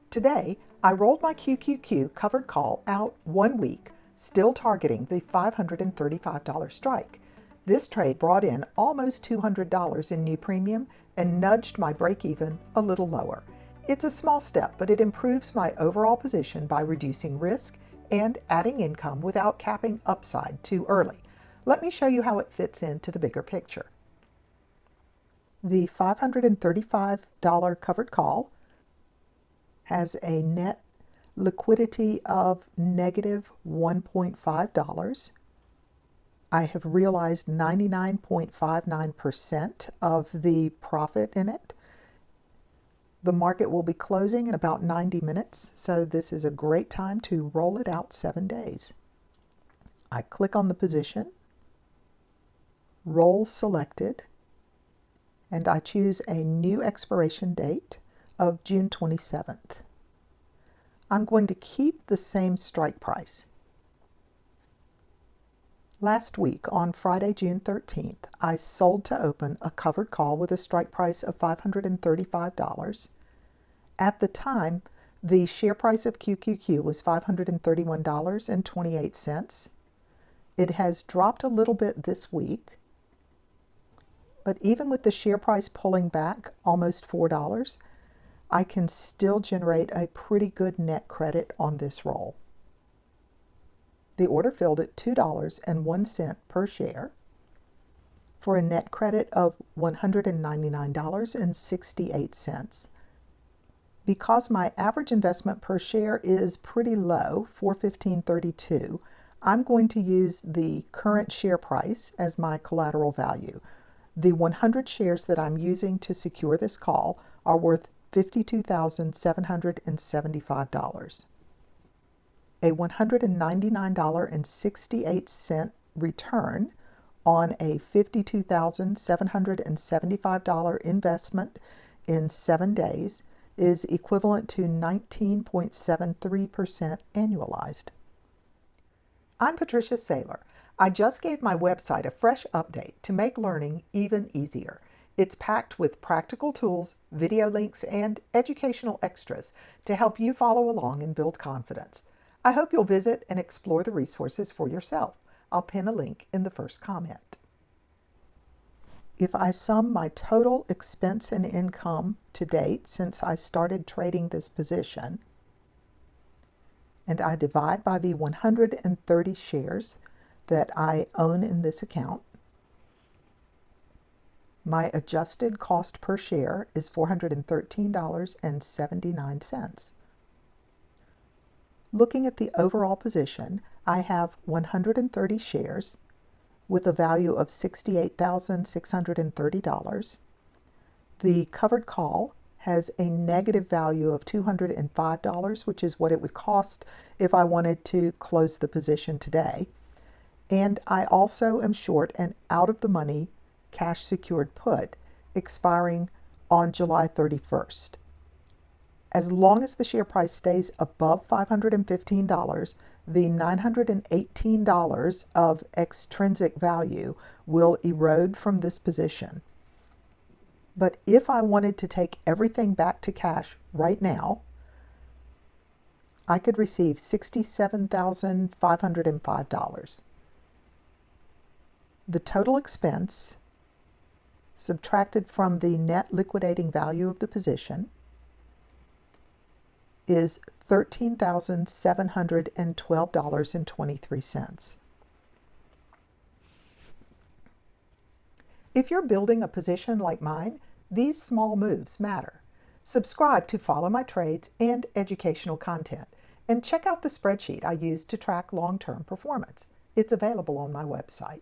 Today, I rolled my QQQ covered call out 1 week, still targeting the $535 strike. This trade brought in almost $200 in new premium and nudged my break-even a little lower. It's a small step, but it improves my overall position by reducing risk and adding income without capping upside too early. Let me show you how it fits into the bigger picture. The $535 covered call has a net liquidity of negative $1.5. I have realized 99.59% of the profit in it. The market will be closing in about 90 minutes, so this is a great time to roll it out 7 days. I click on the position, roll selected, and I choose a new expiration date of June 27th. I'm going to keep the same strike price. Last week, on Friday, June 13th, I sold to open a covered call with a strike price of $535. At the time, the share price of QQQ was $531.28. It has dropped a little bit this week, but even with the share price pulling back almost $4, I can still generate a pretty good net credit on this roll. The order filled at $2.01 per share for a net credit of $199.68. Because my average investment per share is pretty low, $415.32, I'm going to use the current share price as my collateral value. The 100 shares that I'm using to secure this call are worth $52,775. A $199.68 return on a $52,775 investment in 7 days is equivalent to 19.73% annualized. I'm Patricia Saylor. I just gave my website a fresh update to make learning even easier. It's packed with practical tools, video links, and educational extras to help you follow along and build confidence. I hope you'll visit and explore the resources for yourself. I'll pin a link in the first comment. If I sum my total expense and income to date since I started trading this position, and I divide by the 130 shares that I own in this account, my adjusted cost per share is $413.79. Looking at the overall position, I have 130 shares with a value of $68,630. The covered call has a negative value of $205, which is what it would cost if I wanted to close the position today. And I also am short an out-of-the-money cash secured put expiring on July 31st. As long as the share price stays above $515, the $918 of extrinsic value will erode from this position. But if I wanted to take everything back to cash right now, I could receive $67,505. The total expense, subtracted from the net liquidating value of the position, is $13,712.23. If you're building a position like mine, these small moves matter. Subscribe to follow my trades and educational content, and check out the spreadsheet I use to track long-term performance. It's available on my website.